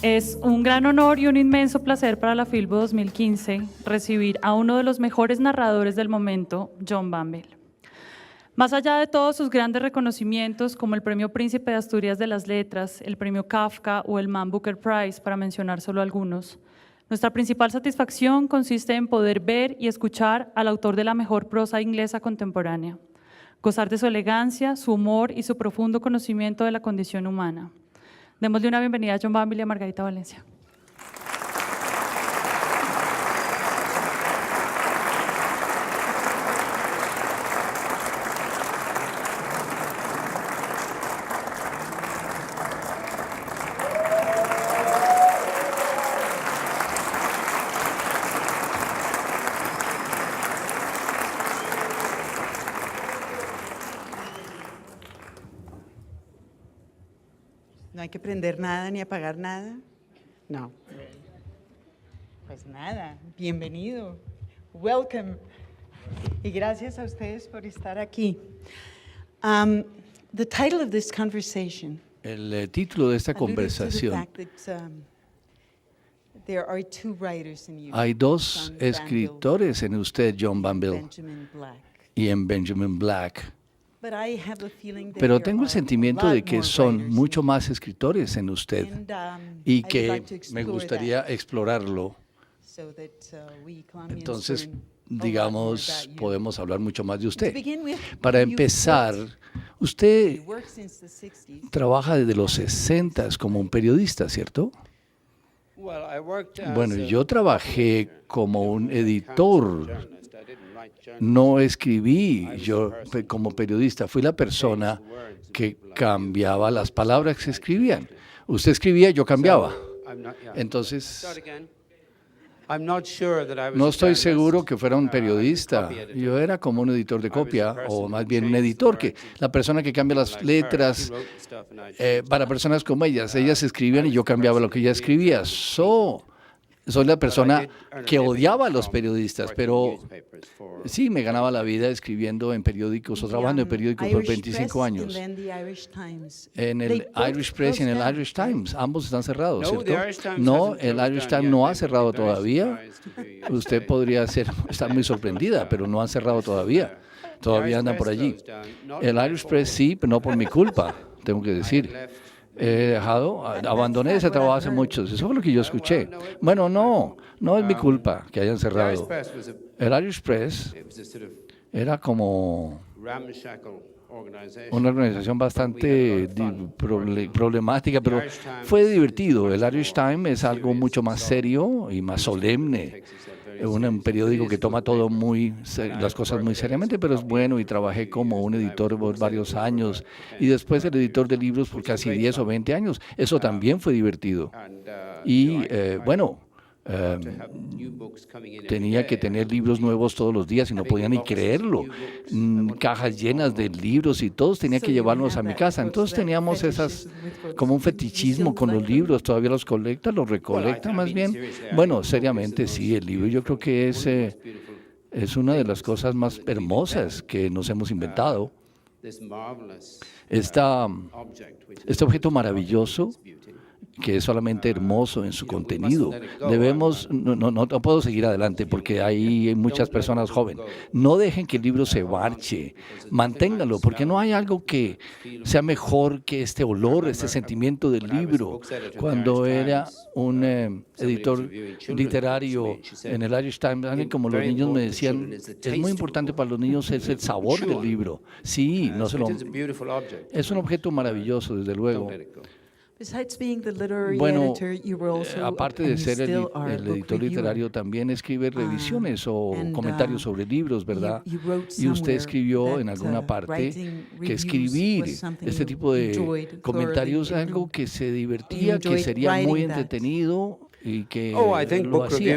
Es un gran honor y un inmenso placer para la Filbo 2015 recibir a uno de los mejores narradores del momento, John Banville. Más allá de todos sus grandes reconocimientos, como el Premio Príncipe de Asturias de las Letras, el Premio Kafka o el Man Booker Prize, para mencionar solo algunos, nuestra principal satisfacción consiste en poder ver y escuchar al autor de la mejor prosa inglesa contemporánea, gozar de su elegancia, su humor y su profundo conocimiento de la condición humana. Démosle una bienvenida a John Banville y a Margarita Valencia. No hay que prender nada ni apagar nada. No. Pues nada, bienvenido. Welcome. Y gracias a ustedes por estar aquí. The title of this conversation. El título de esta conversación. Hay dos escritores en usted, John Banville, y en Benjamin Black. Pero tengo el sentimiento de que son mucho más escritores en usted y que me gustaría explorarlo. Entonces, digamos, podemos hablar mucho más de usted. Para empezar, usted trabaja desde los 60 como un periodista, ¿cierto? Bueno, yo trabajé como un editor. No escribí yo como periodista, fui la persona que cambiaba las palabras que se escribían. Usted escribía, yo cambiaba. Entonces, no estoy seguro que fuera un periodista. Yo era como un editor de copia, o más bien un editor, que la persona que cambia las letras para personas como ellas. Ellas escribían y yo cambiaba lo que ella escribía. Soy la persona que odiaba a los periodistas, pero sí me ganaba la vida escribiendo en periódicos o trabajando en periódicos por 25 años. En el Irish Press y en el Irish Times, ambos están cerrados, ¿cierto? No, el Irish Times no ha cerrado todavía. Usted podría estar muy sorprendida, pero no han cerrado todavía. Todavía andan por allí. El Irish Press sí, pero no por mi culpa, tengo que decir. Abandoné ese trabajo hace muchos. Eso fue lo que yo escuché. Bueno, no es mi culpa que hayan cerrado. El Irish Press era como una organización bastante problemática, pero fue divertido. El Irish Times es algo mucho más serio y más solemne. Un periódico que toma todo las cosas muy seriamente, pero es bueno, y trabajé como un editor por varios años y después el editor de libros por casi 10 o 20 años. Eso también fue divertido. Y tenía que tener libros nuevos todos los días y no podía ni creerlo. Cajas llenas de libros y todos tenía que llevarlos a mi casa. Entonces teníamos como un fetichismo con los libros. ¿Todavía los recolecta más bien? Bueno, seriamente sí, el libro yo creo que es una de las cosas más hermosas que nos hemos inventado. Este objeto maravilloso, que es solamente hermoso en su contenido. No puedo seguir adelante porque hay muchas personas jóvenes. No dejen que el libro se marche, manténganlo, porque no hay algo que sea mejor que este olor, este sentimiento del libro. Cuando era un editor literario en el Irish Times, alguien como los niños me decían, es muy importante para los niños es el sabor del libro. Sí, es un objeto maravilloso, desde luego. Bueno, aparte de ser el editor literario, también escribe revisiones o comentarios sobre libros, ¿verdad? Y usted escribió en alguna parte que escribir este tipo de comentarios es algo que se divertía, que sería muy entretenido y que lo hacía.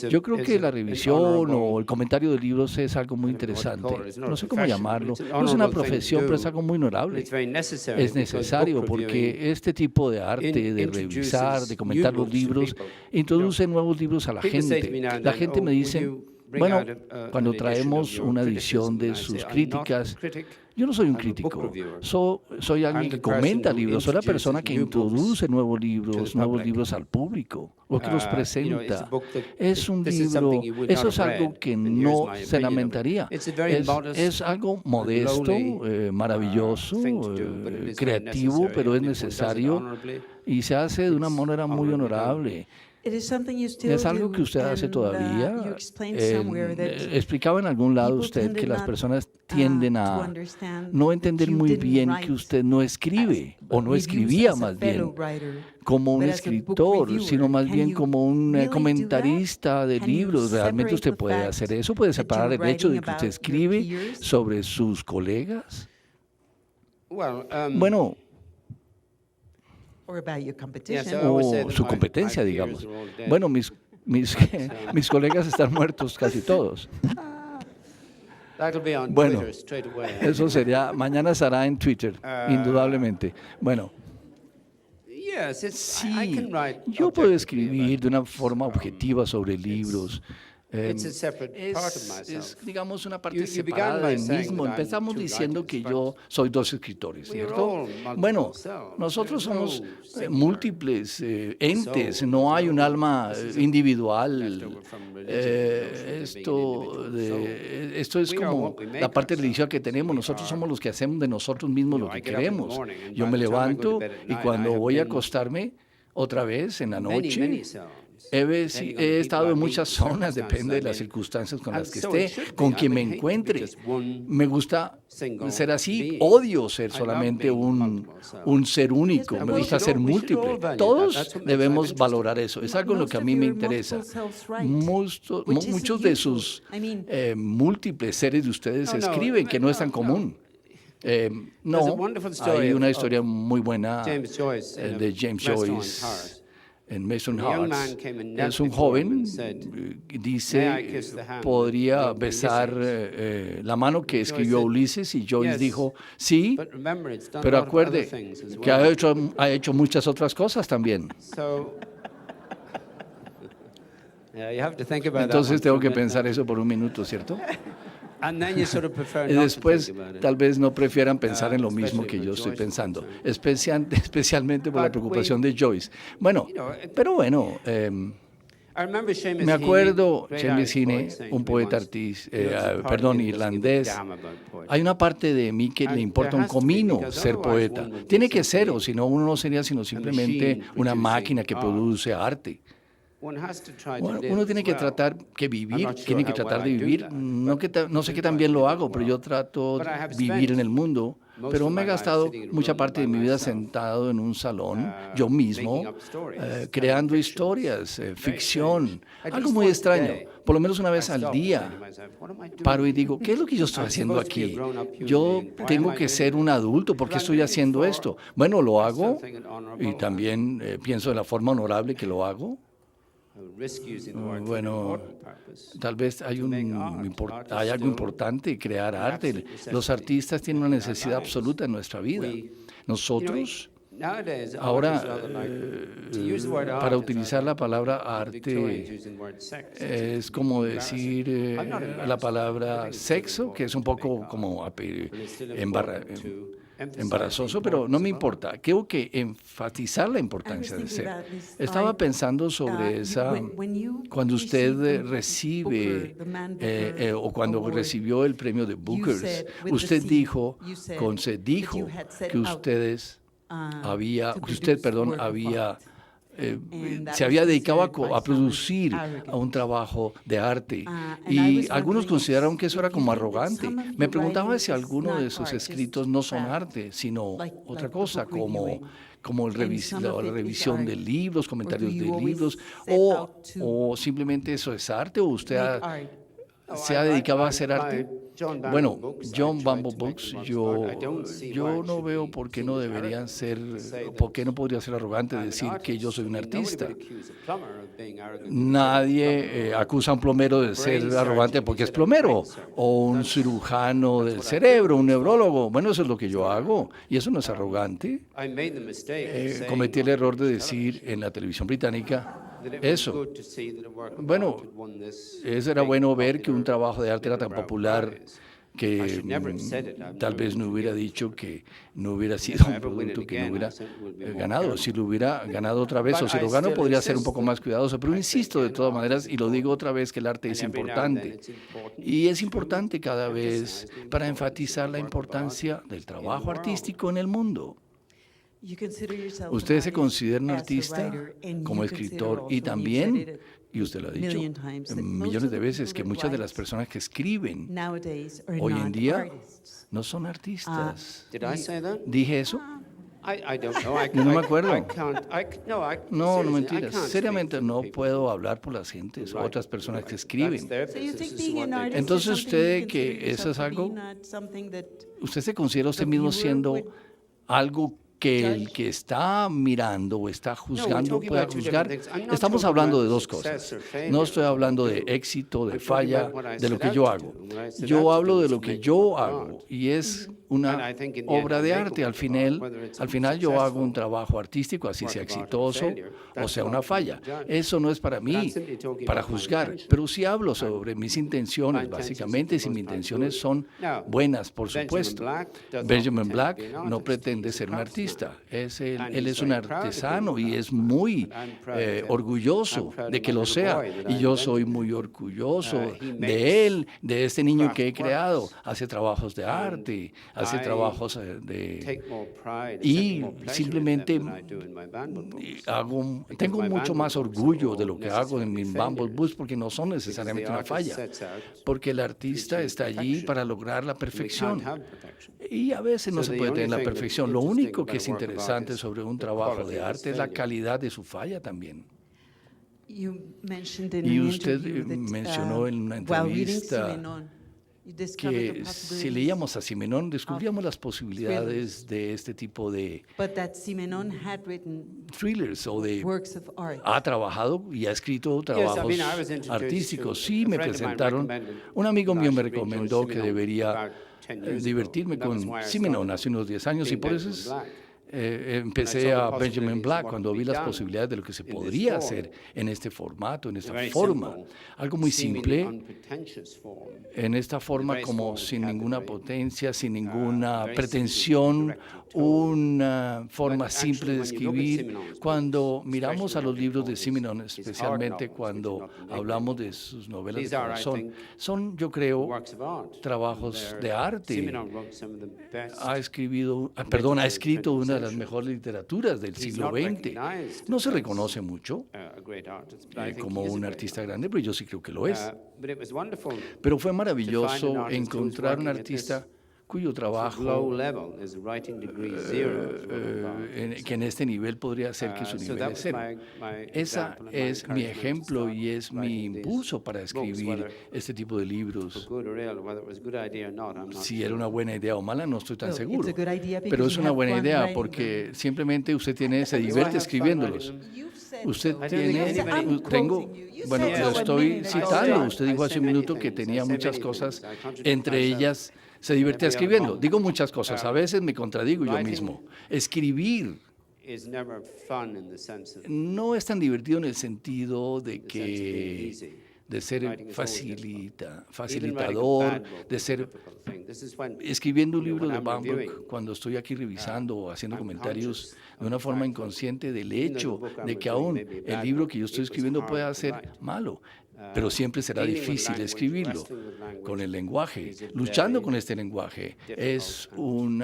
Yo creo que la revisión o el comentario de libros es algo muy interesante. No sé cómo llamarlo. No es una profesión, pero es algo muy honorable. Es necesario porque este tipo de arte, de revisar, de comentar los libros, introduce nuevos libros a la gente. La gente me dice, Bueno, cuando traemos una edición de sus críticas, yo no soy un crítico, soy alguien que comenta libros, soy la persona que introduce nuevos libros al público, o que los presenta. Es un libro, eso es algo que no se lamentaría. Es algo modesto, maravilloso, creativo, pero es necesario y se hace de una manera muy honorable. Es algo que usted hace todavía. Explicaba en algún lado usted que las personas tienden a no entender muy bien que usted no escribe, o no escribía más bien como un escritor, sino más bien como un comentarista de libros. ¿Realmente usted puede hacer eso? ¿Puede separar el hecho de que usted escribe sobre sus colegas? Bueno, o su competencia, digamos. Bueno, mis colegas están muertos casi todos. Bueno, eso sería, mañana estará en Twitter, indudablemente. Bueno, sí, yo puedo escribir de una forma objetiva sobre libros. Es, digamos, una parte separada del mismo. Empezamos diciendo que yo soy dos escritores, ¿cierto? Bueno, nosotros somos múltiples entes, no hay un alma individual. Esto es como la parte religiosa que tenemos. Nosotros somos los que hacemos de nosotros mismos lo que queremos. Yo me levanto y cuando voy a acostarme otra vez en la noche, he estado en muchas zonas, depende de las circunstancias con las que esté, con quien me encuentre. Me gusta ser así, odio ser solamente un ser único, me gusta ser múltiple. Todos debemos valorar eso, es algo en lo que a mí me interesa. Muchos de sus múltiples seres de ustedes escriben, que no es tan común. No, hay una historia muy buena de James Joyce en Mason Hearts. Es un joven, dice, podría besar la mano que escribió Ulises, y Joyce dijo, sí, pero acuerde que ha hecho muchas otras cosas también. Entonces tengo que pensar eso por un minuto, ¿cierto? Y después tal vez no prefieran pensar en lo mismo que yo estoy pensando, especialmente por la preocupación de Joyce. Bueno, pero bueno, me acuerdo Seamus Heaney, un poeta irlandés. Hay una parte de mí que le importa un comino ser poeta. Tiene que ser, o si no, uno no sería sino simplemente una máquina que produce arte. Bueno, uno tiene que tratar de vivir. No sé qué tan bien lo hago, pero yo trato de vivir en el mundo. Pero me he gastado mucha parte de mi vida sentado en un salón, yo mismo, creando historias, ficción, algo muy extraño. Por lo menos una vez al día paro y digo, ¿qué es lo que yo estoy haciendo aquí? Yo tengo que ser un adulto, ¿por qué estoy haciendo esto? Bueno, lo hago y también pienso de la forma honorable que lo hago. Bueno, tal vez hay algo importante, crear arte. Los artistas tienen una necesidad absoluta en nuestra vida. Nosotros, ahora, para utilizar la palabra arte, es como decir la palabra sexo, que es un poco como embarazoso, pero no me importa. Tengo que enfatizar la importancia de ser. Estaba pensando sobre cuando usted recibe o cuando recibió el premio de Booker, usted dijo que se había dedicado a producir a un trabajo de arte, y algunos consideraron que eso era como arrogante. Me preguntaba si alguno de sus escritos no son arte, sino otra cosa, como la revisión de libros, comentarios de libros, o simplemente eso es arte, o usted se ha dedicado a hacer arte. Bueno, John Bumble Books, yo no veo por qué no deberían ser, por qué no podría ser arrogante decir que yo soy un artista. Nadie acusa a un plomero de ser arrogante porque es plomero, o un cirujano del cerebro, un neurólogo. Bueno, eso es lo que yo hago, y eso no es arrogante. Cometí el error de decir en la televisión británica eso. Bueno, eso era bueno ver que un trabajo de arte era tan popular que tal vez no hubiera dicho que no hubiera sido un producto que no hubiera ganado. Si lo hubiera ganado otra vez o si lo gano, podría ser un poco más cuidadoso. Pero insisto de todas maneras, y lo digo otra vez, que el arte es importante. Y es importante cada vez para enfatizar la importancia del trabajo artístico en el mundo. Usted se considera un artista como escritor y también, y usted lo ha dicho millones de veces, que muchas de las personas que escriben hoy en día no son artistas. ¿Dije eso? No me acuerdo. No, no mentiras. Seriamente no puedo hablar por las gentes o otras personas que escriben. Entonces usted que eso es algo, usted se considera usted mismo siendo algo que el que está mirando o está juzgando pueda juzgar. Estamos hablando de dos cosas. No estoy hablando de éxito, de falla, de lo que yo hago. Yo hablo de lo que yo hago y es una obra de arte. Al final yo hago un trabajo artístico, así sea exitoso o sea una falla. Eso no es para mí, para juzgar, pero sí hablo sobre mis intenciones, básicamente, si mis intenciones son buenas, por supuesto. Benjamin Black no pretende ser un artista. Él es un artesano y es muy orgulloso de que lo sea. Y yo soy muy orgulloso de él, de este niño que he creado. Hace trabajos de arte, hace trabajos y simplemente tengo mucho más orgullo de lo que hago en mi Bumble Books porque no son necesariamente una falla, porque el artista está allí para lograr la perfección. Y a veces no se puede tener la perfección. Lo único que es interesante sobre un trabajo de arte es la calidad de su falla también. Y usted mencionó en una entrevista que si leíamos a Simenon descubríamos las posibilidades de este tipo de thrillers o de... Ha trabajado y ha escrito trabajos artísticos. Sí, me presentaron. Un amigo mío me recomendó que debería divertirme con Simenon hace unos 10 años y por eso empecé a Benjamin Black cuando vi las posibilidades de lo que se podría hacer en este formato, en esta forma. Algo muy simple, en esta forma como sin ninguna potencia, sin ninguna pretensión, una forma simple de escribir. Cuando miramos a los libros de Simenon, especialmente cuando hablamos de sus novelas de corazón, son, yo creo, trabajos de arte. Ha escrito una de las mejores literaturas del siglo XX. No se reconoce mucho como un artista grande, pero yo sí creo que lo es. Pero fue maravilloso encontrar un artista cuyo trabajo que en este nivel podría ser que su nivel es cero. Esa es mi ejemplo y es mi impulso para escribir este tipo de libros. Si era una buena idea o mala, no estoy tan seguro. Pero es una buena idea porque simplemente usted se divierte escribiéndolos. Usted bueno, lo estoy citando. Usted dijo hace un minuto que tenía muchas cosas, entre ellas se divertía escribiendo. Digo muchas cosas, a veces me contradigo yo mismo. Escribir no es tan divertido en el sentido de ser facilitador, de ser escribiendo un libro de Bumble, cuando estoy aquí revisando o haciendo comentarios de una forma inconsciente del hecho de que aún el libro que yo estoy escribiendo pueda ser malo. Pero siempre será difícil escribirlo con el lenguaje. Luchando con este lenguaje es un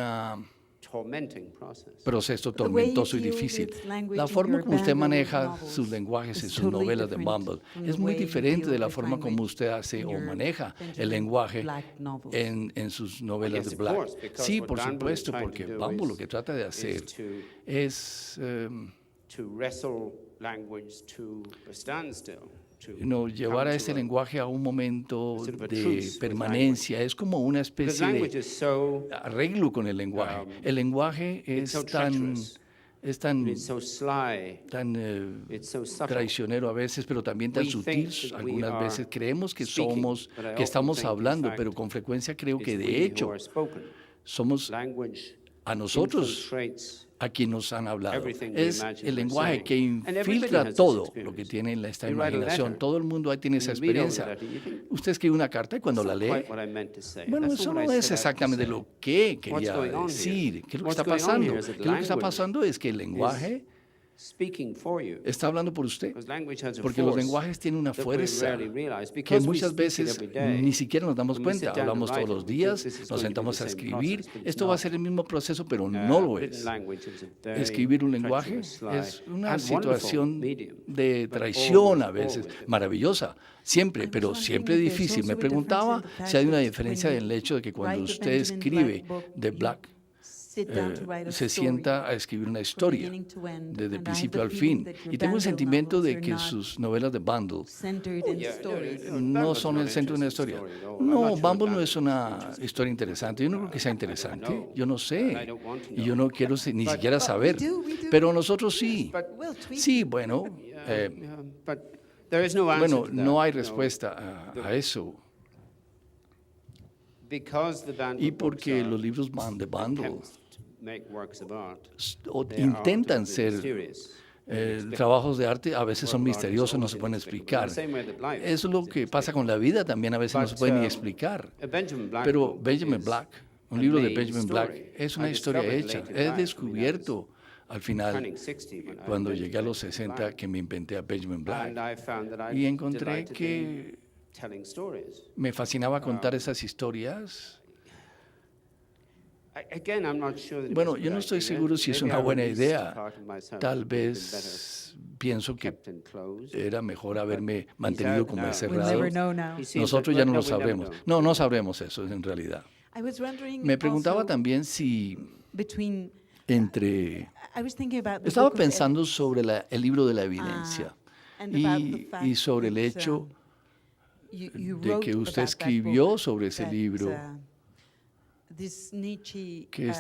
proceso tormentoso y difícil. La forma como usted maneja sus lenguajes en sus novelas de Bumble es muy diferente de la forma como usted hace o maneja el lenguaje en sus novelas de Black. Sí, por supuesto, porque Bumble lo que trata de hacer es llevar a ese lenguaje a un momento de permanencia. Es como una especie de arreglo con el lenguaje. El lenguaje es tan traicionero a veces, pero también tan sutil. Algunas veces creemos que estamos hablando, pero con frecuencia creo que de hecho a nosotros a quien nos han hablado. Everything we Es imagine el we're lenguaje saying. que And everybody infiltra has this todo lo experience. que tiene en esta You write a imaginación. letter, Todo el mundo ahí tiene esa you read over experiencia. the letter, you think, Usted escribe una carta y cuando la "That's lee, not quite what I meant to say. bueno, That's eso not what no I es set out to exactamente say." lo que quería going on here? decir. ¿Qué es lo que What's está going on pasando? here ¿Qué is es that lo que está language pasando? Es que el lenguaje Speaking for you. está hablando por usted. Because language has a Porque los force lenguajes tienen una that we fuerza rarely realize que because we muchas speak it veces every day. ni siquiera nos damos When we sit cuenta. down to Hablamos write todos it, los we think días, this is nos going to be sentamos the a same escribir. process, but it's Esto va a not. ser el mismo proceso, pero no lo Written es. language is a very Escribir un lenguaje treacherous, sly, es una and wonderful situación medium, de but traición a always, veces, always maravillosa, siempre, pero wondering siempre if there's difícil. Me also a difference preguntaba in the fact si hay una that diferencia when en el hecho de que cuando write the usted Benjamin escribe Black book, The you Black, sit down to write a se story sienta a escribir una from historia beginning to end, desde el and I have principio the al feeling fin. that your Y tengo el Bandel sentimiento novels de are que not sus novelas de Bundle centered in stories. no son el centro de una historia. No, Bumble no es una historia interesante. Yo no creo que sea interesante. Yo no sé. Y yo no quiero ni siquiera saber. Pero nosotros sí. Well, tweet Sí, bueno. But there is no answer Bueno, to that, no hay you know, respuesta a eso. because the Bandle Y books porque are los libros de Bundle attempts to make works of art, intentan ser mysterious. trabajos de arte, a veces son misteriosos, no se pueden explicar. Eso es lo que pasa con la vida, también a veces no se puede ni explicar. Pero Benjamin Black, un libro de Benjamin Black, es una historia hecha. He descubierto al final, cuando llegué a los 60, que me inventé a Benjamin Black. Y encontré que me fascinaba contar esas historias. Bueno, yo no estoy seguro si es una buena idea. Tal vez pienso que era mejor haberme mantenido como We'll encerrado. never know now. Nosotros ya no lo sabremos. No, no sabremos eso en realidad. I was wondering Me preguntaba also también si between entre... I was thinking about the Estaba book of pensando sobre el libro de la evidencia and about the y fact sobre el that, hecho you de wrote que usted about that escribió book, sobre ese that, libro, this Nietzsche, que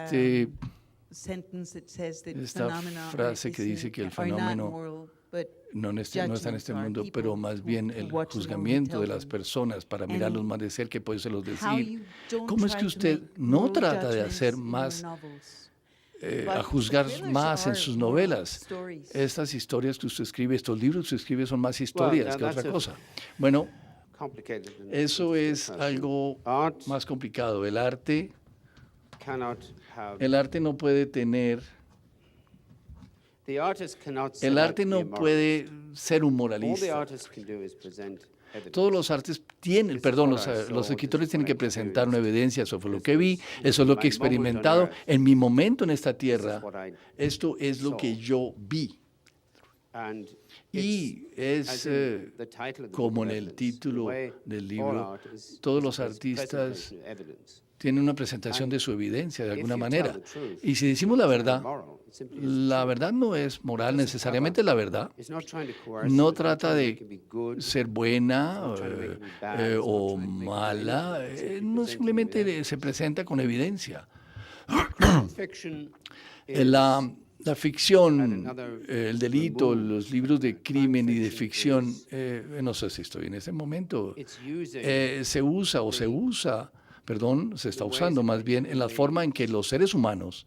sentence that says that esta phenomena frase que dice que el are not fenómeno moral, but no está en este judgments are mundo, people pero más who bien el watch them or who juzgamiento de tell las them. personas para mirarlos And más de cerca y podérselos how decir. you don't ¿Cómo es try que to usted make no moral trata de judgments hacer in your más, novels? a But juzgar thrillers más en are sus moral novelas? stories. Estas historias que usted escribe, estos libros que usted escribe son más historias que that's otra a- cosa. Bueno, complicated and eso es because algo art más complicado. El arte cannot no puede tener, the artist cannot set el out arte to be no a moralist. puede ser un All the moralista. artist can do is present evidence. Todos los artes tienen, perdón, los escritores tienen que presentar una evidencia sobre lo que vi, eso es lo que he experimentado en mi momento en esta tierra, esto es lo que yo vi. And Y it's, es as in the title of the como book, en el evidence, título the way del all libro, art is todos los presentation artistas of evidence. tienen una presentación de su evidencia de If alguna you manera. tell the truth, Y si decimos la verdad, moral, it simply is la true. verdad no es moral necesariamente la verdad. It's not trying to coerce, No it's not trata trying to make it de be good. ser buena It's not trying to make it be bad, it's not o trying to make it mala, good, it's simply no presenting simplemente evidence. se presenta con evidencia. Fiction La ficción, another el delito, remove los libros de crimen y de fiction ficción, no sé si estoy en ese momento, it's using se está usando más bien en la forma en que los seres humanos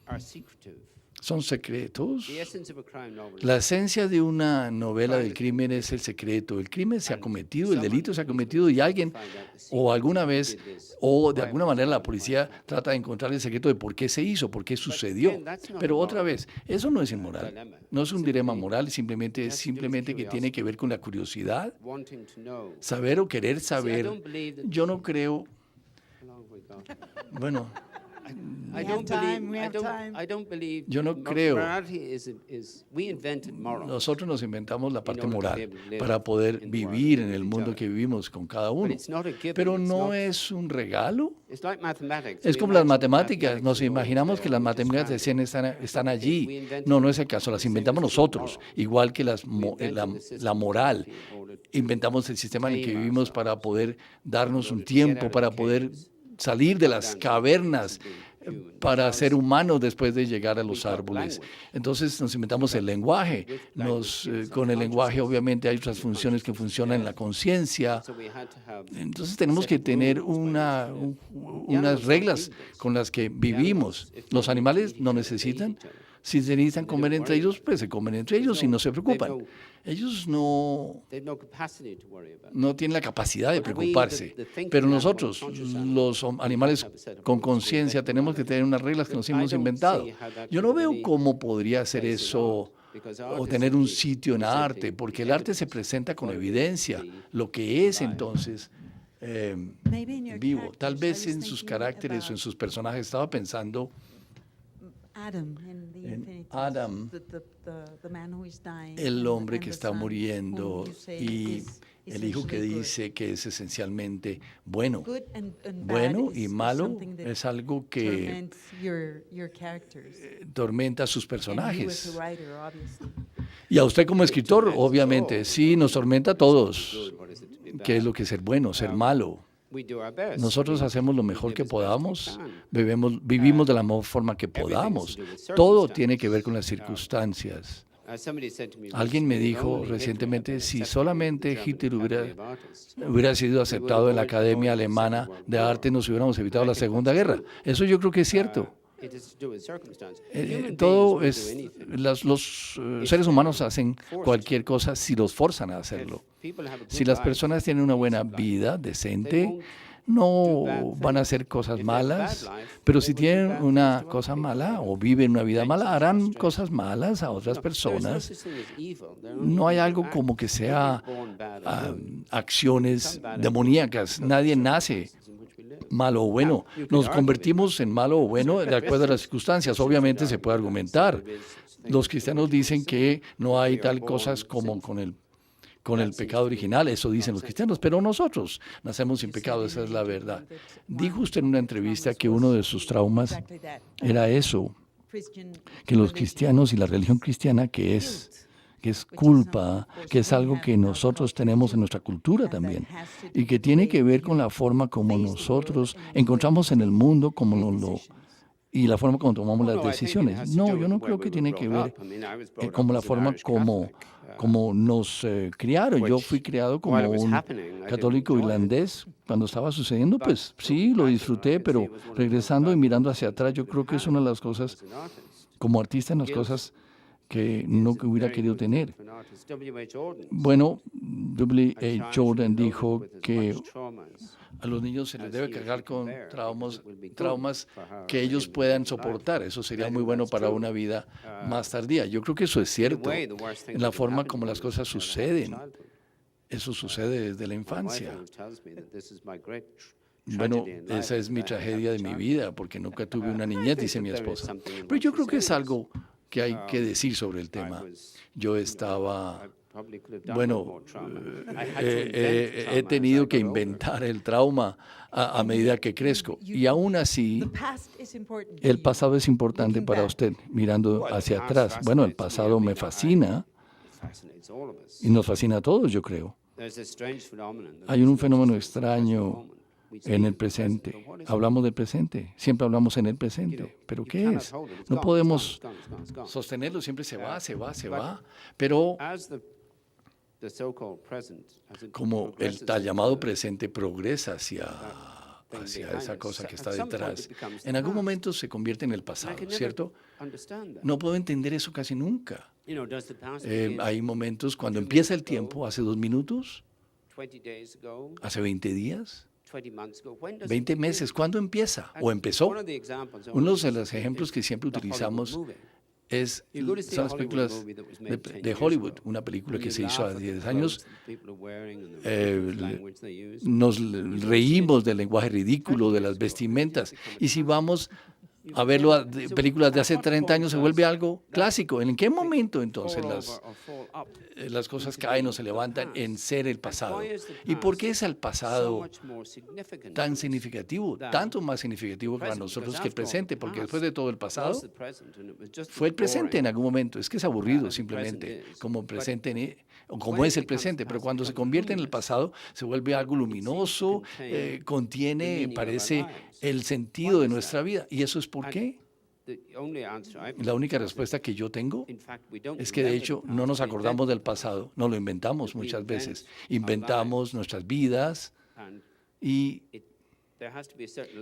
are secretive. son secretos. The essence of a crime novel La esencia de una novela del crimen es el secreto. El crimen se ha cometido, el delito se ha cometido y alguien o alguna vez o de alguna manera la policía trata de encontrar el secreto de por qué se hizo, por qué sucedió. Pero otra vez, eso no es inmoral, no es un dilema moral, simplemente es simplemente que tiene que ver con la curiosidad, wanting to know. saber o querer saber. Yo no creo, How long have we got? bueno, I have don't time, believe. we have time. I don't believe. Yo no creo. Morality is we invented moral. nosotros nos inventamos la parte order to be moral able to live para poder in the world vivir en with el each mundo other. que vivimos con cada But uno. it's not a given. Pero it's no not- es un regalo. It's like mathematics. Es We como las imagine matemáticas, nos mathematics always imaginamos que there, las we just matemáticas found decían it. están We allí. invented No, no es el caso, las the same inventamos as with nosotros, moral. igual que We invented la the system la of moral. morality in order to Inventamos el sistema en el que tame vivimos para ourselves, poder darnos un order to get out tiempo, of para the poder caves, salir de come las down to cavernas, being human. para Because ser humanos después de llegar a los got árboles. language. Entonces nos inventamos el lenguaje. Con el lenguaje obviamente hay otras funciones que funcionan en la conciencia. So we had to have Entonces tenemos que tener unas reglas con las que vivimos. Los animales no necesitan. Si se necesitan comer entre ellos, pues se comen entre ellos y no se preocupan. Ellos no tienen la capacidad de preocuparse. Pero nosotros, los animales con conciencia, tenemos que tener unas reglas que nos hemos inventado. Yo no veo cómo podría hacer eso o tener un sitio en arte, porque el arte se presenta con evidencia, lo que es entonces vivo. Tal vez en sus caracteres o en sus personajes. Estaba pensando en Adam, el hombre que está muriendo, y el hijo que dice que es esencialmente bueno. Bueno y malo es algo que tormenta a sus personajes. Y a usted como escritor, obviamente, sí, nos tormenta a todos. ¿Qué es lo que es ser bueno, ser malo? Nosotros hacemos lo mejor que podamos, vivimos de la mejor forma que podamos. Todo tiene que ver con las circunstancias. Alguien me dijo recientemente, si solamente Hitler hubiera sido aceptado en la Academia Alemana de Arte, nos hubiéramos evitado la Segunda Guerra. Eso yo creo que es cierto. Todo es, los seres humanos hacen cualquier cosa si los forzan a hacerlo. Si las personas tienen una buena vida decente, no van a hacer cosas malas, pero si tienen una cosa mala o viven una vida mala, harán cosas malas a otras personas. No hay algo como que sea acciones demoníacas. Nadie nace malo o bueno. Nos convertimos en malo o bueno de acuerdo a las circunstancias. Obviamente se puede argumentar. Los cristianos dicen que no hay tal cosas como con el pecado original, eso dicen los cristianos, pero nosotros nacemos sin pecado, esa es la verdad. Dijo usted en una entrevista que uno de sus traumas era eso, que los cristianos y la religión cristiana, que es culpa, que es algo que nosotros tenemos en nuestra cultura también, y que tiene que ver con la forma como nosotros encontramos en el mundo y la forma como tomamos las decisiones. No, yo no creo que tiene que ver como la forma como nos criaron. Yo fui criado como un católico irlandés. Cuando estaba sucediendo, pues sí, lo disfruté, pero regresando y mirando hacia atrás, yo creo que es una de las cosas, como artista, en las cosas que no hubiera querido tener. Bueno, W.H. Jordan dijo que a los niños se les debe cargar con traumas que ellos puedan soportar. Eso sería muy bueno para una vida más tardía. Yo creo que eso es cierto, en la forma como las cosas suceden. Eso sucede desde la infancia. Bueno, esa es mi tragedia de mi vida, porque nunca tuve una niñez, dice mi esposa. Pero yo creo que es algo que hay que decir sobre el tema. Yo estaba... Bueno, he tenido que inventar el trauma a medida que crezco. Y aún así, el pasado es importante para usted, mirando hacia atrás. Bueno, el pasado me fascina y nos fascina a todos, yo creo. Hay un fenómeno extraño en el presente. Hablamos del presente, siempre hablamos en el presente. ¿Pero qué es? No podemos sostenerlo, siempre se va. Pero como el tal llamado presente progresa hacia esa cosa que está detrás, en algún momento se convierte en el pasado, ¿cierto? No puedo entender eso casi nunca. Hay momentos cuando empieza el tiempo, hace 2 minutos, hace 20 días, 20 meses, ¿cuándo empieza? ¿O empezó? Uno de los ejemplos que siempre utilizamos son las películas de Hollywood, una película que se hizo hace 10 años. Nos reímos del lenguaje ridículo, de las vestimentas. Y si vamos a verlo de películas de hace 30 años, se vuelve algo clásico. ¿En qué momento entonces las cosas caen o se levantan en ser el pasado? ¿Y por qué es el pasado tan significativo, tanto más significativo para nosotros que el presente? Porque después de todo el pasado fue el presente en algún momento. Es que es aburrido simplemente como presente o como es el presente, pero cuando se convierte en el pasado se vuelve algo luminoso, contiene, parece, el sentido de nuestra vida. ¿Y eso es por qué? La única respuesta que yo tengo es que de hecho no nos acordamos del pasado, no lo inventamos muchas veces. Inventamos nuestras vidas y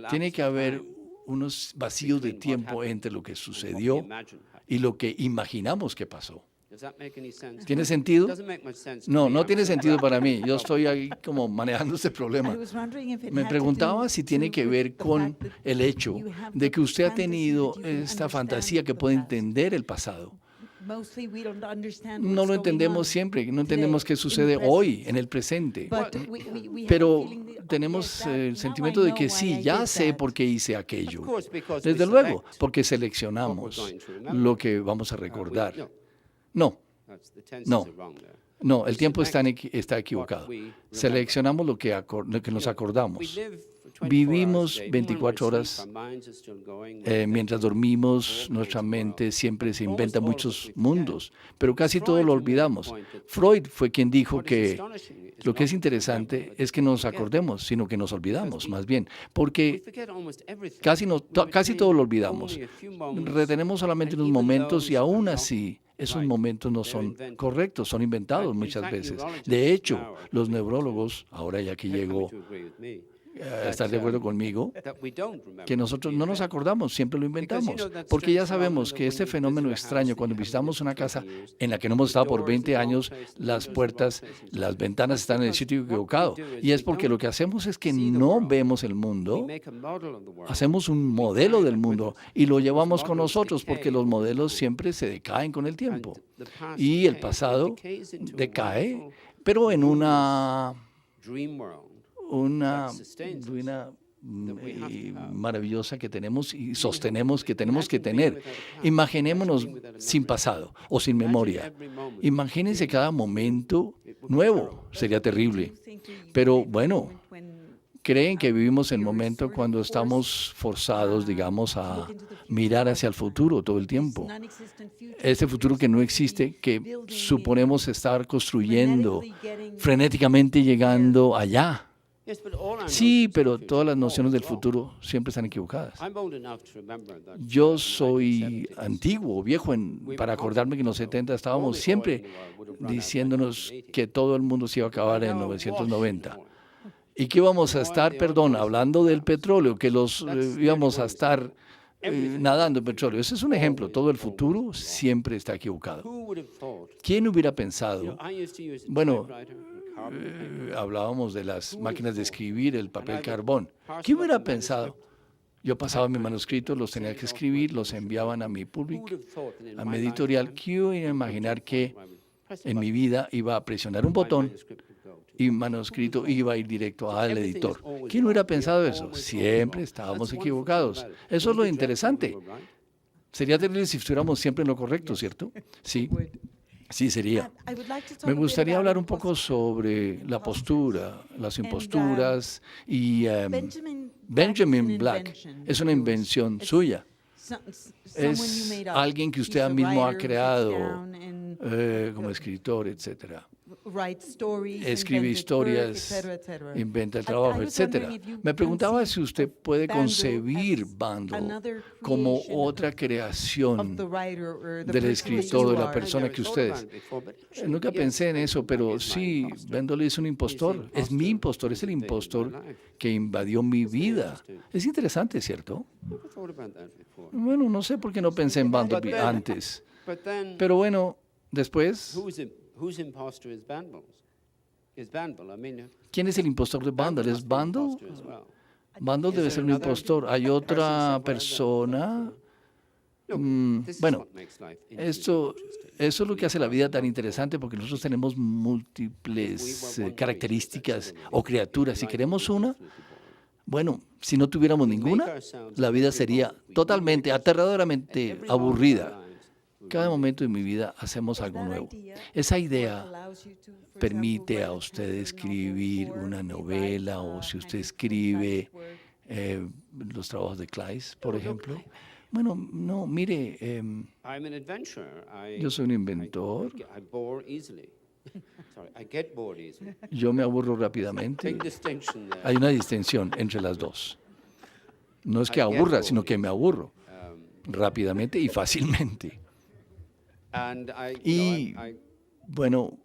tiene que haber unos vacíos de tiempo entre lo que sucedió y lo que imaginamos que pasó. ¿Tiene sentido? No, no tiene sentido para mí. Yo estoy ahí como manejando este problema. Me preguntaba si tiene que ver con el hecho de que usted ha tenido esta fantasía que puede entender el pasado. No lo entendemos siempre, no entendemos qué sucede hoy, en el presente. Pero tenemos el sentimiento de que sí, ya sé por qué hice aquello. Desde luego, porque seleccionamos lo que vamos a recordar. No, no, el tiempo está equivocado. Seleccionamos lo que nos acordamos. Vivimos 24 horas. Mientras dormimos, nuestra mente siempre se inventa muchos mundos, pero casi todo lo olvidamos. Freud fue quien dijo que lo que es interesante es que no nos acordemos, sino que nos olvidamos, más bien, porque casi todo lo olvidamos. Retenemos solamente unos momentos y aún así esos momentos no son correctos, son inventados muchas veces. De hecho, los neurólogos, ahora ya que llegó a estar de acuerdo conmigo, que nosotros no nos acordamos, siempre lo inventamos, porque ya sabemos que este fenómeno extraño, cuando visitamos una casa en la que no hemos estado por 20 años, las puertas, las ventanas están en el sitio equivocado, y es porque lo que hacemos es que no vemos el mundo, hacemos un modelo del mundo y lo llevamos con nosotros, porque los modelos siempre se decaen con el tiempo, y el pasado decae, pero en una ruina maravillosa que tenemos y sostenemos que tenemos que tener. Imaginémonos sin pasado o sin memoria. Imagínense cada momento nuevo. Sería terrible. Pero bueno, creen que vivimos el momento cuando estamos forzados, digamos, a mirar hacia el futuro todo el tiempo. Este futuro que no existe, que suponemos estar construyendo, frenéticamente llegando allá. Sí, pero todas las nociones del futuro siempre están equivocadas. Yo soy antiguo, viejo, para acordarme que en los 70 estábamos siempre diciéndonos que todo el mundo se iba a acabar en 1990. Y que íbamos a estar, hablando del petróleo, que íbamos a estar nadando en petróleo. Ese es un ejemplo. Todo el futuro siempre está equivocado. ¿Quién hubiera pensado? Bueno, hablábamos de las máquinas de escribir, el papel carbón. ¿Quién hubiera pensado? Yo pasaba mis manuscritos, los tenía que escribir, los enviaban a mi público, a mi editorial. ¿Quién iba a imaginar que en mi vida iba a presionar un botón y un manuscrito iba a ir directo al editor? ¿Quién hubiera pensado eso? Siempre estábamos equivocados. Eso es lo interesante. Sería terrible si estuviéramos siempre en lo correcto, ¿cierto? Sí. Sí, sería. Me gustaría hablar un poco sobre la postura, las imposturas y Benjamin Black es una invención suya. Es alguien que usted mismo ha creado como escritor, etcétera. Escribe historias, inventa el trabajo, etcétera. Me preguntaba si usted puede concebir Bundle como otra creación del escritor, de la persona que usted es. Nunca pensé en eso, pero sí, Bundle es un impostor. Es mi impostor, es el impostor que invadió mi vida. Es interesante, ¿cierto? Bueno, no sé por qué no pensé en Bundle antes. Pero bueno, después... ¿Quién es el impostor de Bundle? ¿Es Bundle? Bundle debe ser un impostor. ¿Hay otra persona? Bueno, eso es lo que hace la vida tan interesante, porque nosotros tenemos múltiples características o criaturas. Si queremos una, bueno, si no tuviéramos ninguna, la vida sería totalmente, aterradoramente aburrida. Cada momento de mi vida hacemos algo nuevo. Esa idea permite a usted escribir una novela, o si usted escribe los trabajos de Claes, por ejemplo. Bueno, no, mire, yo soy un inventor. Yo me aburro rápidamente. Hay una distinción entre las dos. No es que aburra, sino que me aburro rápidamente y fácilmente. Y bueno,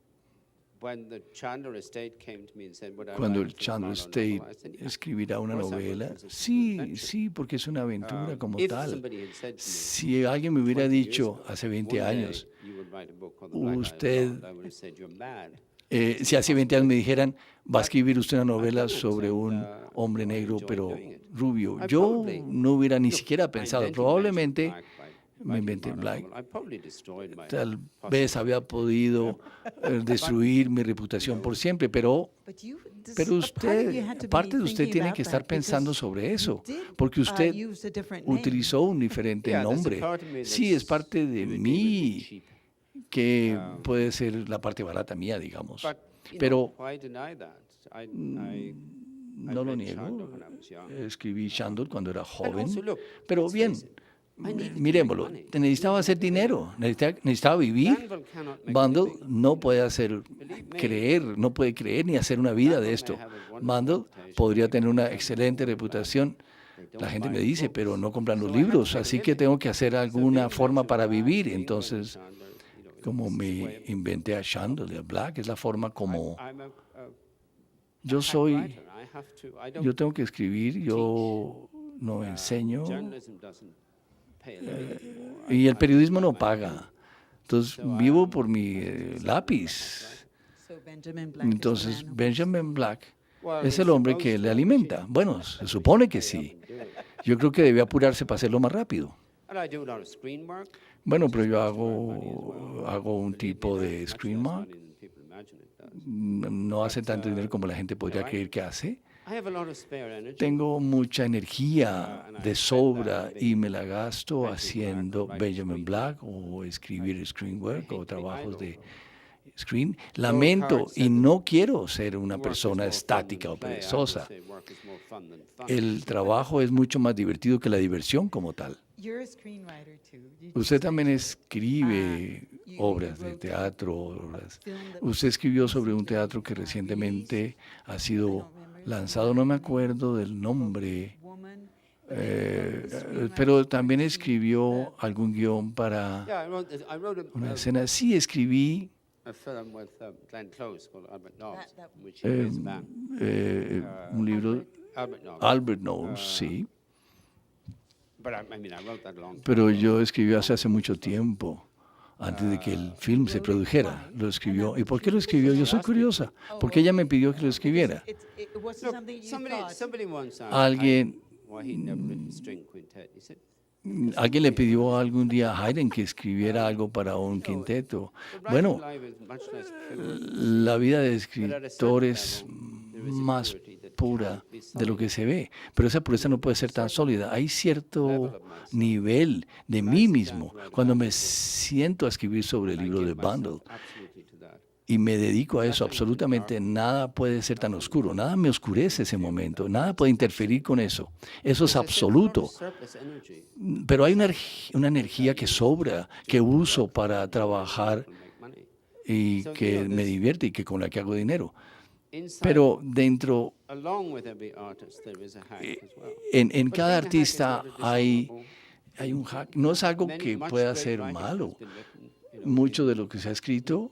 when the Chandler estate came to me and said, "Would I Cuando write el a Chandler Marlowe Estate novel?" I said, "Yeah, escribirá una of course I would, novela, because it's an sí, adventure." sí, porque es una aventura como If tal. somebody had said to me Si alguien me hubiera 20 years dicho ago, hace "One 20 day años, you would write a book called The Black Eye of usted, Blonde," I would have said, "You're mad." si hace 20 años me dijeran, va a escribir usted una novela I've done it, sobre and, un hombre I negro, enjoy pero doing it. rubio, I yo probably- no hubiera ni Look, siquiera I pensado, invented probablemente Black by me writing inventé Marlowe Black. novel. I probably destroyed my Tal possible vez había podido destruir mi reputación por siempre, pero But you, this- Pero a part of you usted, had to be parte de usted thinking tiene about que estar that because pensando sobre you eso, did, porque usted use a different name. utilizó un diferente Yeah, there's a nombre. part of me Sí, that's es parte de it would be mí cheap. que puede ser la parte barata mía, digamos. But, you Pero know, why deny that? I no lo read niego. Chandler when I was young. Escribí Shandor cuando era And joven. also, look, Pero let's bien, face it, I needed to make miremoslo, money. necesitaba hacer dinero, necesitaba vivir. Banville cannot make a Bundle living. no puede hacer creer, no puede creer ni hacer una vida de esto. Bundle podría tener una excelente reputación. La gente me dice, pero no compran los libros, así que tengo que hacer alguna forma para vivir. Entonces, como me inventé a Chandler, a Black, es la forma como yo soy, yo tengo que escribir, yo no enseño y el periodismo no paga. Entonces, vivo por mi lápiz. So Benjamin Black is Entonces, the man who- Benjamin Black es el hombre que le alimenta. Bueno, se supone que sí. Yo creo que debe apurarse para hacerlo más rápido. Bueno, pero yo hago un tipo de screen mark. No hace tanto dinero como la gente podría creer que hace. Tengo mucha energía de sobra y me la gasto haciendo Benjamin Black o escribir screen work o trabajos de screen. Lamento y no quiero ser una persona estática o perezosa. El trabajo es mucho más divertido que la diversión como tal. You're a screenwriter too. You Usted just también mentioned, escribe you obras de wrote teatro. Obras. film that Usted escribió sobre un teatro que recientemente ha sido lanzado, no me acuerdo del nombre, woman. pero también escribió algún guión para una escena. Sí, escribí a film with Glenn Close called Albert Nobbs, That- which he is back. un libro, Albert Nobbs. Albert Knowles, sí, But I mean, I wrote that long. pero yo escribí hace mucho tiempo, antes de que el film se produjera, lo escribió. ¿Y por qué lo escribió? Yo soy curiosa, porque ella me pidió que lo escribiera. It wasn't Look, something you somebody, thought. somebody once asked Alguien, why he'd never written a string quintet. He said, alguien le pidió algún día a Haydn que escribiera algo para un quinteto. "The Bueno, writing life is much less pure, la vida de but at a certain escritor es level, there is a más purity that pura cannot be de lo solid." que se ve, pero esa pureza no puede ser tan sólida. Hay cierto nivel de mí mismo. Cuando me siento a escribir sobre el I libro give de myself Bundle absolutely to that. y me dedico a eso, absolutamente nada puede ser tan oscuro, nada me oscurece ese momento, nada puede interferir con eso. Eso es There's a absoluto. surplus energy Pero hay una energía que sobra, que uso para trabajar to make money. y que me divierte y que con la que hago dinero. Inside, Pero dentro, along with every artist, there is a hack as well. en But cada being a hack is artista never hay dishonorable. un hack. No es algo Many- que much pueda great ser writing malo. has been written, you know, Mucho de lo que se ha escrito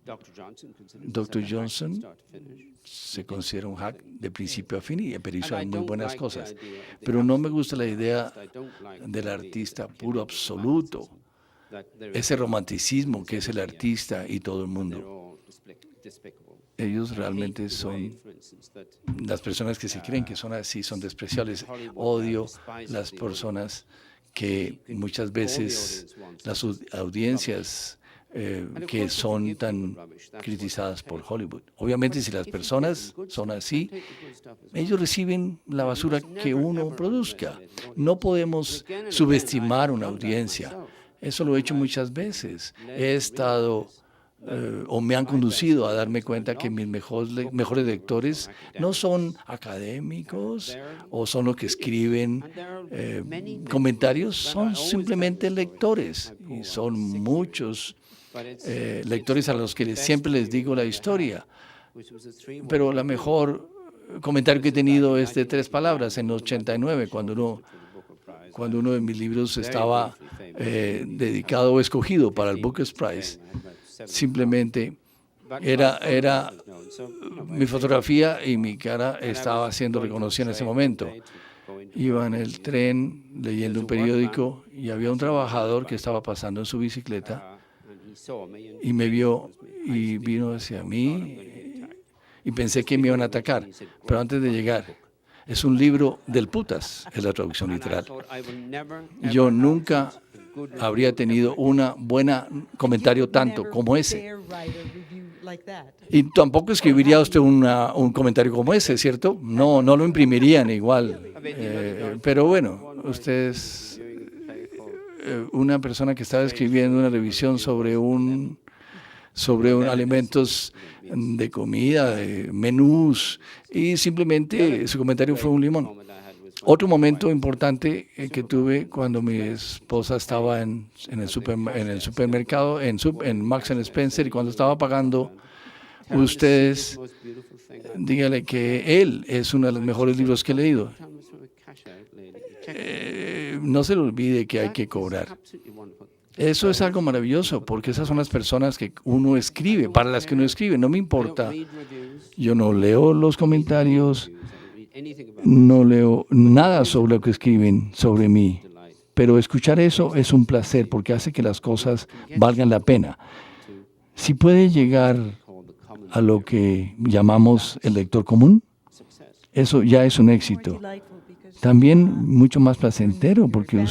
Dr. Johnson considers Dr. himself a hack from Johnson start to finish. se considera un hack de principio a fin, pero hizo And I muy don't buenas like the cosas. idea of the Pero no me absolute gusta la idea artist. I don't like del the idea artista that puro people absoluto, romanticism, that there is ese romanticismo que es el artista y todo el they're mundo. all despicable. Ellos I realmente hate the way, son, for instance, that las personas que se creen que son así, son despreciables. Odio las personas que muchas veces las audiencias que son tan criticadas por Hollywood. Obviamente, si las personas son así, ellos reciben la basura que uno produzca. No podemos subestimar una audiencia. Eso lo he hecho muchas veces. He estado o me han conducido a darme cuenta que mis mejores lectores no son académicos o son los que escriben comentarios, son simplemente lectores. Y son muchos lectores a los que siempre les digo la historia. Pero la mejor comentario que he tenido es de 3 palabras en los 89, cuando uno de mis libros estaba dedicado o escogido para el Booker's Prize. Simplemente Era mi fotografía y mi cara estaba siendo reconocida en ese momento. Iba en el tren leyendo un periódico y había un trabajador que estaba pasando en su bicicleta y me vio y vino hacia mí y pensé que me iban a atacar. Pero antes de llegar, es un libro del putas, es la traducción literal. Yo nunca habría tenido una buena comentario tanto como ese. Y tampoco escribiría usted un comentario como ese, ¿cierto? No lo imprimirían igual. Pero bueno, usted es una persona que estaba escribiendo una revisión sobre alimentos de comida, de menús, y simplemente su comentario fue un limón. Otro momento importante que tuve cuando mi esposa estaba en el supermercado, en Marks and Spencer, y cuando estaba pagando, ustedes dígale que él es uno de los mejores libros que he leído. No se le olvide que hay que cobrar. Eso es algo maravilloso, porque esas son las personas que uno escribe, para las que uno escribe. No me importa. Yo no leo los comentarios, no leo nada sobre lo que escriben sobre mí. Pero escuchar eso es un placer, porque hace que las cosas valgan la pena. Si puede llegar a lo que llamamos el lector común, eso ya es un éxito. También mucho más placentero, porque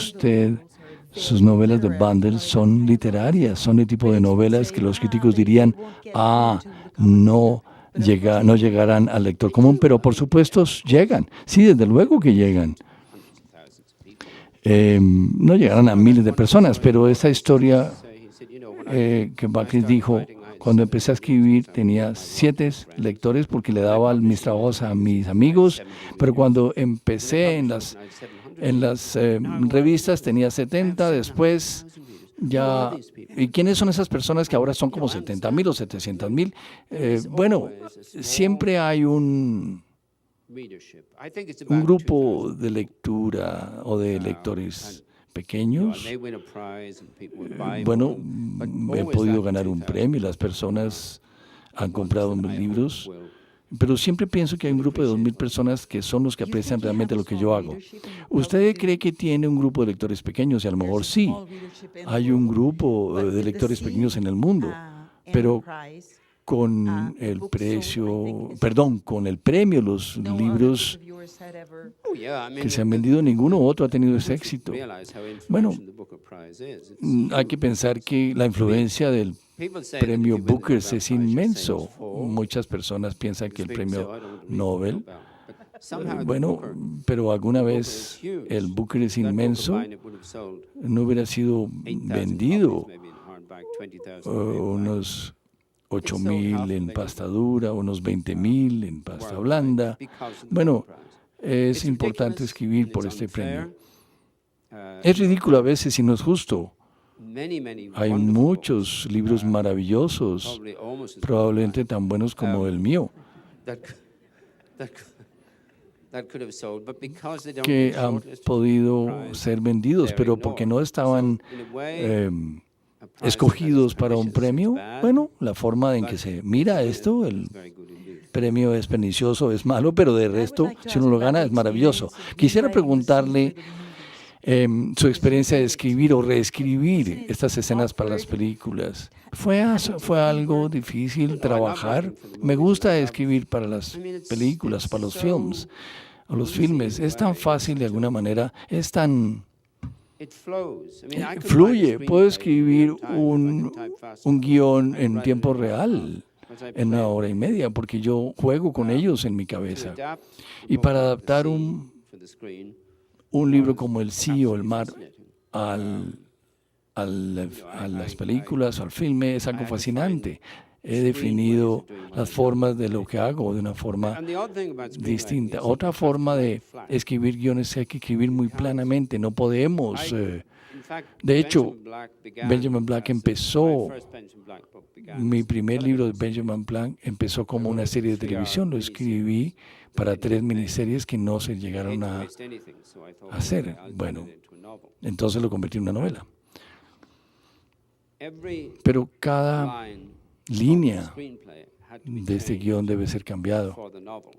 sus novelas de bundle son literarias, son el tipo de novelas que los críticos dirían, no llegarán al lector común, pero por supuesto llegan. Sí, desde luego que llegan. No llegarán a miles de personas, pero esa historia que Buckley dijo, cuando empecé a escribir tenía 7 lectores porque le daba mis trabajos a mis amigos, pero cuando empecé en las revistas tenía 70, después ya... ¿Y quiénes son esas personas que ahora son como 70,000 o 700,000? Bueno, siempre hay un grupo de lectura o de lectores pequeños. Bueno, he podido ganar un premio, las personas han comprado mis libros, pero siempre pienso que hay un grupo de 2,000 personas que son los que aprecian realmente lo que yo hago. ¿Usted cree que tiene un grupo de lectores pequeños? Y a lo mejor sí, hay un grupo de lectores pequeños en el mundo, pero con el premio, los libros que se han vendido, ninguno otro ha tenido ese éxito. Bueno, hay que pensar que la influencia del premio Booker es inmenso. Muchas personas piensan que el premio Nobel, bueno, pero alguna vez el Booker es inmenso, no hubiera sido vendido unos 8,000 en pasta dura, unos 20,000 en pasta blanda. Bueno, es importante escribir por este premio. Es ridículo a veces y no es justo. Hay muchos libros maravillosos, probablemente tan buenos como el mío, que han podido ser vendidos, pero porque no estaban escogidos para un premio. Bueno, la forma en que se mira esto, el premio es pernicioso, es malo, pero de resto, si uno lo gana, es maravilloso. Quisiera preguntarle su experiencia de escribir o reescribir estas escenas para las películas. ¿Fue algo difícil trabajar? Me gusta escribir para las películas, para los films, o los filmes. Es tan fácil de alguna manera, es tan... fluye. Puedo escribir un guión en tiempo real, en 1 hora y media, porque yo juego con ellos en mi cabeza. Y para adaptar un libro como El Sí o El Mar a las películas o al filme es algo fascinante. He definido las formas de lo que hago de una forma distinta. Otra forma de escribir guiones es que escribir muy planamente. No podemos... de hecho, Benjamin Black empezó... Mi primer libro de Benjamin Black empezó como una serie de televisión. Lo escribí para 3 miniseries que no se llegaron a hacer. Bueno, entonces lo convertí en una novela. Pero cada línea screenplay had to be de este changed guión debe ser cambiado for the novel.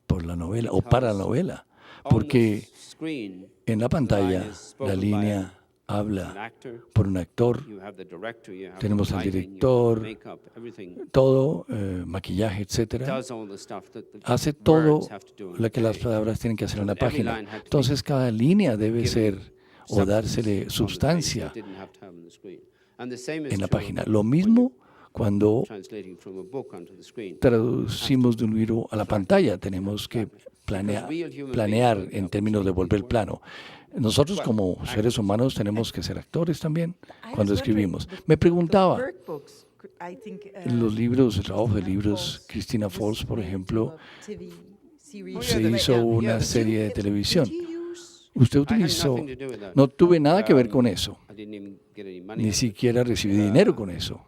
por la novela o para la novela, porque Screen, en la pantalla is spoken la by línea an habla actor, por un actor, you have the director, you have tenemos the al lighting, director, you have the makeup, everything. todo, maquillaje, etcétera, Does all the stuff that the hace todo words have to do on lo the que las page. palabras tienen que hacer en la Every página. line had to be Entonces cada línea debe given ser o substance dársele on the page sustancia that didn't have to have on the screen. And the same is en la true página. when Lo mismo cuando translating from a book onto the screen. traducimos de un libro a la pantalla, tenemos que planear en términos de volver plano. Nosotros como seres humanos tenemos que ser actores también cuando escribimos. Me preguntaba, los libros, el trabajo de libros, Christina Falls, por ejemplo, se hizo una serie de televisión. Usted utilizó, no tuve nada que ver con eso, I didn't even get any money. ni siquiera recibí dinero con eso.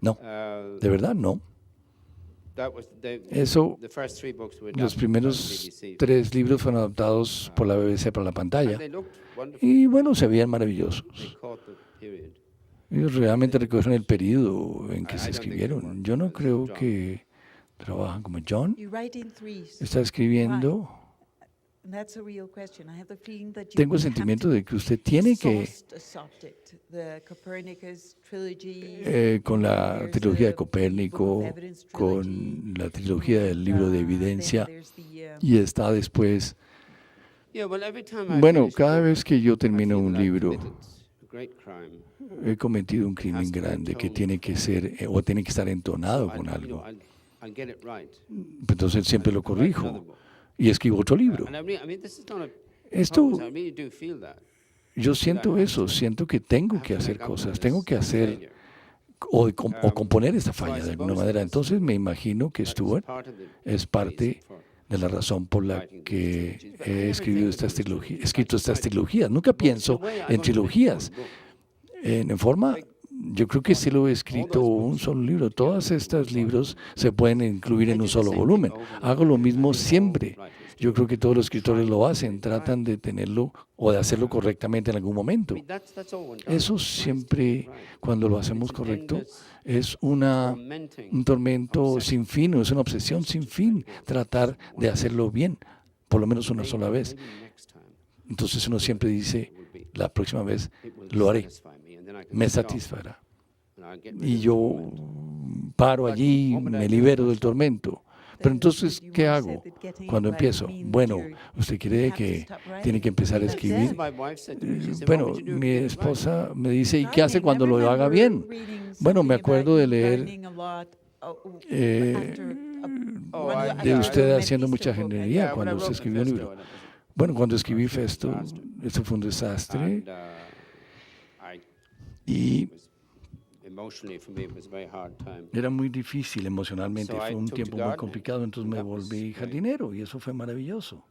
No, Uh, de verdad no. that was Eso, the first three books were los adapted by primeros the BBC. 3 libros fueron adaptados por la BBC para la pantalla And they looked wonderful. y bueno, se veían maravillosos. They caught the period. Ellos realmente recogieron el periodo en que I se don't think they escribieron. work Yo no as creo John. que trabajan como John. You write in threes. Está escribiendo. And that's a real question. I have the feeling that you Tengo el will have sentimiento to de que usted tiene que, exhaust a subject. The Copernicus trilogy, con la there's trilogía de the Book of Copérnico, Evidence con trilogy, la trilogía del libro de then evidencia, there's the, y está después. Yeah, well, every time I Bueno, finish a cada book, vez que yo I termino feel un that I've libro, committed a great crime. he cometido un crimen grande que tiene que ser o tiene que estar entonado So con I'll, you know, algo. I'll get it right. Entonces siempre lo corrijo y escribo otro libro. And I mean, this is not a Esto, pose. I really do feel that. yo siento eso, siento que tengo que hacer cosas, tengo que hacer o componer esta falla de alguna manera. Entonces me imagino que Stuart es parte de la razón por la que he escrito estas trilogías. Nunca pienso en trilogías. En forma, yo creo que sí lo he escrito un solo libro. Todos estos libros se pueden incluir en un solo volumen. Hago lo mismo siempre. Yo creo que todos los escritores lo hacen, tratan de tenerlo o de hacerlo correctamente en algún momento. Eso siempre, cuando lo hacemos correcto, es un tormento sin fin, o es una obsesión sin fin, tratar de hacerlo bien, por lo menos una sola vez. Entonces uno siempre dice, la próxima vez lo haré, me satisfará. Y yo paro allí, me libero del tormento. Pero entonces, ¿qué hago cuando empiezo? Bueno, ¿usted cree que tiene que empezar a escribir? Bueno, mi esposa me dice, ¿y qué hace cuando lo haga bien? Bueno, me acuerdo de leer de usted haciendo mucha ingeniería cuando usted escribió un libro. Bueno, cuando escribí Festo, eso fue un desastre. Y era muy difícil emocionalmente, fue un tiempo muy complicado, entonces me volví jardinero y eso fue maravilloso.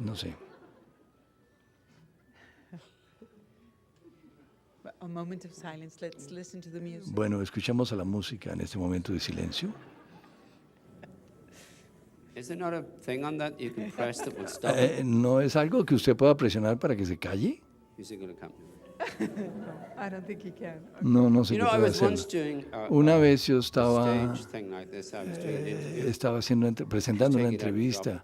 No sé. Bueno, escuchamos a la música en este momento de silencio. ¿No es algo que usted pueda presionar para que se calle? No, no se puede hacerlo. Una vez yo estaba presentando una entrevista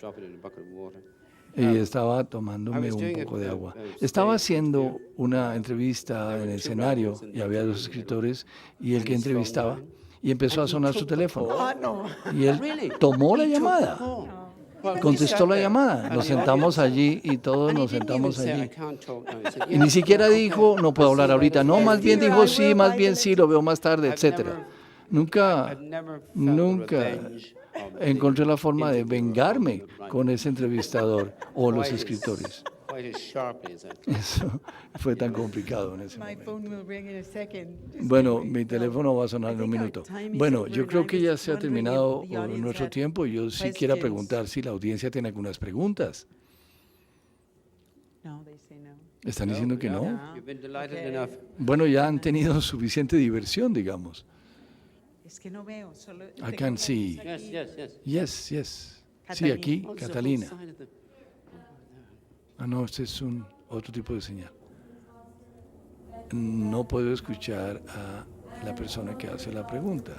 y estaba tomándome un poco de agua. Estaba haciendo una entrevista en el escenario y había 2 escritores y el que entrevistaba y empezó a sonar su teléfono. Y él tomó la llamada. Contestó la llamada, nos sentamos allí y todos nos sentamos allí. Y ni siquiera dijo, no puedo hablar ahorita, no, más bien dijo, sí, más bien sí, lo veo más tarde, etcétera. Nunca encontré la forma de vengarme con ese entrevistador o los escritores. Eso fue tan complicado en ese momento. Bueno, mi teléfono va a sonar en un minuto. Bueno, yo creo que ya se ha terminado nuestro tiempo. Yo sí quiero preguntar si la audiencia tiene algunas preguntas. ¿Están diciendo que no? Bueno, ya han tenido suficiente diversión, digamos. Es que no veo, solo I can see. Yes, yes. Sí, aquí, Catalina. Ah, no, este es otro tipo de señal. No puedo escuchar a la persona que hace la pregunta.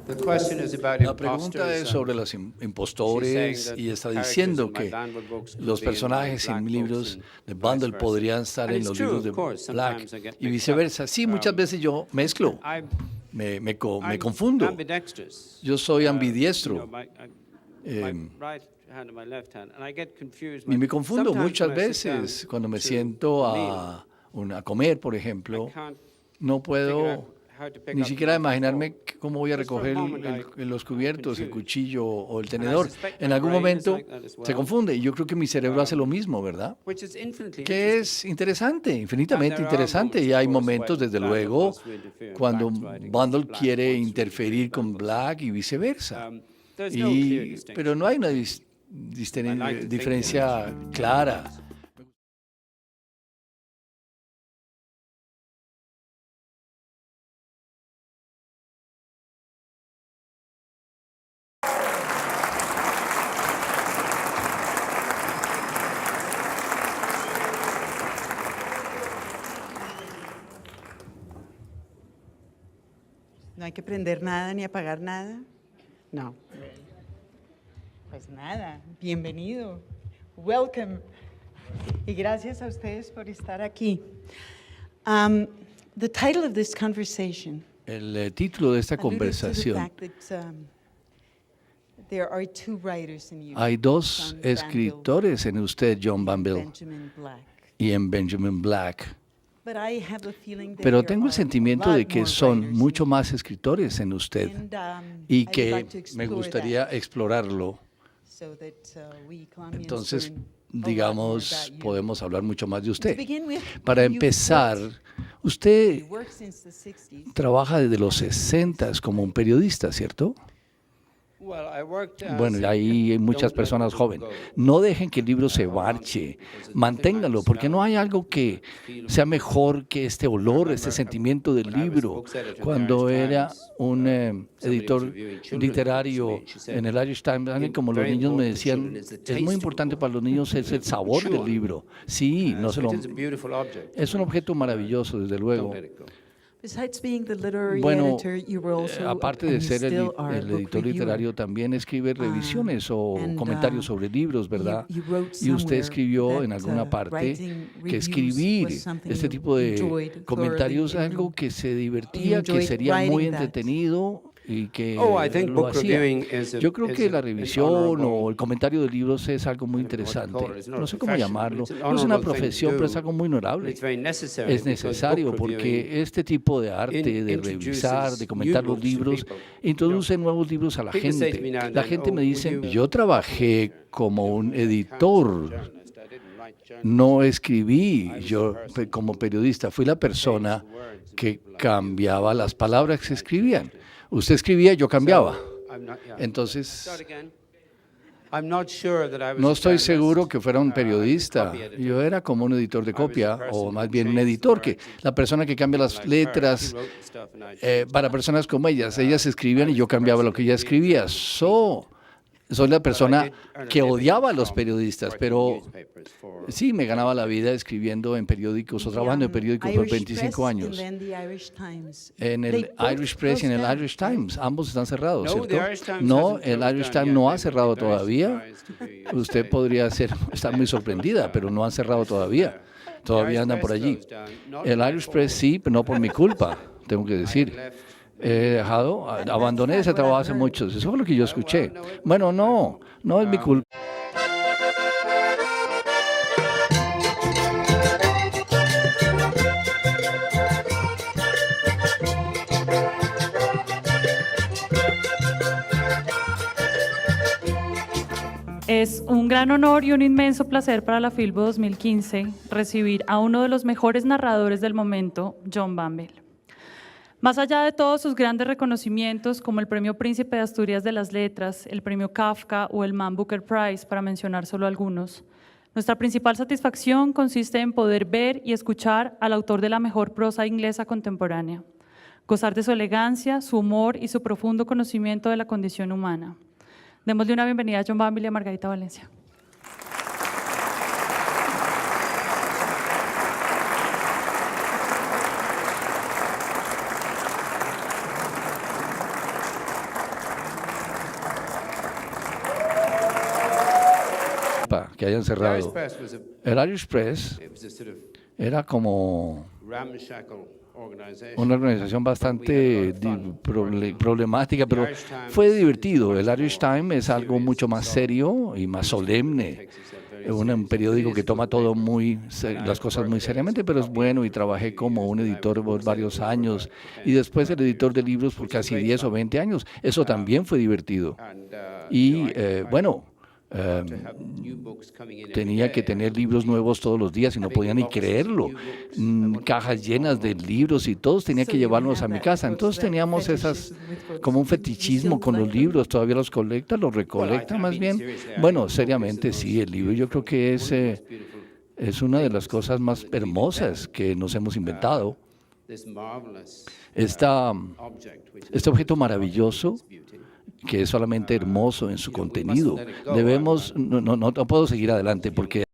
The question is about La pregunta es imposters, sobre los impostores y está diciendo que los personajes en libros de Bandel podrían estar en los libros de Black y viceversa. Sí, muchas veces yo mezclo, me confundo. Yo soy ambidiestro. Y me confundo muchas veces cuando me siento a comer, por ejemplo. No puedo ni siquiera imaginarme cómo voy a recoger los cubiertos, el cuchillo o el tenedor. En algún momento se confunde y yo creo que mi cerebro hace lo mismo, ¿verdad? Que es interesante, infinitamente interesante. Y hay momentos, desde luego, cuando Bandel quiere interferir con Black y viceversa. Pero no hay una diferencia clara. No hay que prender nada ni apagar nada. No. Pues nada, bienvenido. Welcome. Y gracias a ustedes por estar aquí. The title of this conversation. El título de esta conversación. Hay dos escritores en usted, John Banville, y en Benjamin Black. Pero tengo el sentimiento de que son mucho más escritores en usted y que me gustaría explorarlo. Entonces, digamos, podemos hablar mucho más de usted. Para empezar, usted trabaja desde los 60 como un periodista, ¿cierto? Bueno, ahí hay muchas personas jóvenes. No dejen que el libro se marche, manténganlo, porque no hay algo que sea mejor que este olor, este sentimiento del libro. Cuando era un editor literario en el Irish Times, alguien como los niños me decían, es muy importante para los niños es el sabor del libro. Sí, es un objeto maravilloso, desde luego. Bueno, aparte de ser el editor literario, también escribe revisiones o comentarios sobre libros, ¿verdad? Y usted escribió en alguna parte que escribir este tipo de comentarios es algo que se divertía, que sería muy entretenido y que lo hacía. Yo creo que la revisión o el comentario de libros es algo muy interesante. No sé cómo llamarlo. No es una profesión, pero es algo muy honorable. Es necesario porque este tipo de arte, de revisar, de comentar los libros, introduce nuevos libros a la gente. La gente me dice, yo trabajé como un editor. No escribí yo como periodista. Fui la persona que cambiaba las palabras que se escribían. Usted escribía, yo cambiaba. Entonces, no estoy seguro que fuera un periodista. Yo era como un editor de copia, o más bien un editor, que la persona que cambia las letras para personas como ellas. Ellas escribían y yo cambiaba lo que ella escribía. Soy la persona que odiaba a los periodistas, pero sí me ganaba la vida escribiendo en periódicos o trabajando en periódicos por 25 años. En el Irish Press y en el Irish Times, ambos están cerrados, ¿cierto? No, el Irish Times no ha cerrado todavía. Usted podría estar muy sorprendida, pero no han cerrado todavía. Todavía andan por allí. El Irish Press sí, pero no por mi culpa, tengo que decir. Abandoné ese trabajo hace muchos. Eso fue lo que yo escuché. Bueno, no es mi culpa. Es un gran honor y un inmenso placer para la Filbo 2015 recibir a uno de los mejores narradores del momento, John Banville. Más allá de todos sus grandes reconocimientos, como el Premio Príncipe de Asturias de las Letras, el Premio Kafka o el Man Booker Prize, para mencionar solo algunos, Nuestra principal satisfacción consiste en poder ver y escuchar al autor de la mejor prosa inglesa contemporánea, gozar de su elegancia, su humor y su profundo conocimiento de la condición humana. Démosle una bienvenida a John Banville y a Margarita Valencia. Que hayan The Irish cerrado. Press was El Irish Press it was a sort of era como ramshackle organization. una organización bastante problemática, pero fue divertido. El Irish Times es algo mucho más serio y más solemne. Es un periódico que toma todo las cosas muy seriamente, pero es bueno, y trabajé como un editor por varios años y después el editor de libros por casi 10 o 20 años. Eso también fue divertido. Y bueno, tenía que tener libros nuevos todos los días y no podía ni creerlo. Cajas llenas de libros y todos tenía que llevarlos a mi casa. Entonces teníamos como un fetichismo con los libros. ¿Todavía los colecta? ¿Los recolecta más bien? Bueno, seriamente sí, el libro yo creo que es una de las cosas más hermosas que nos hemos inventado. Este objeto maravilloso, que es solamente hermoso en su contenido. No puedo seguir adelante porque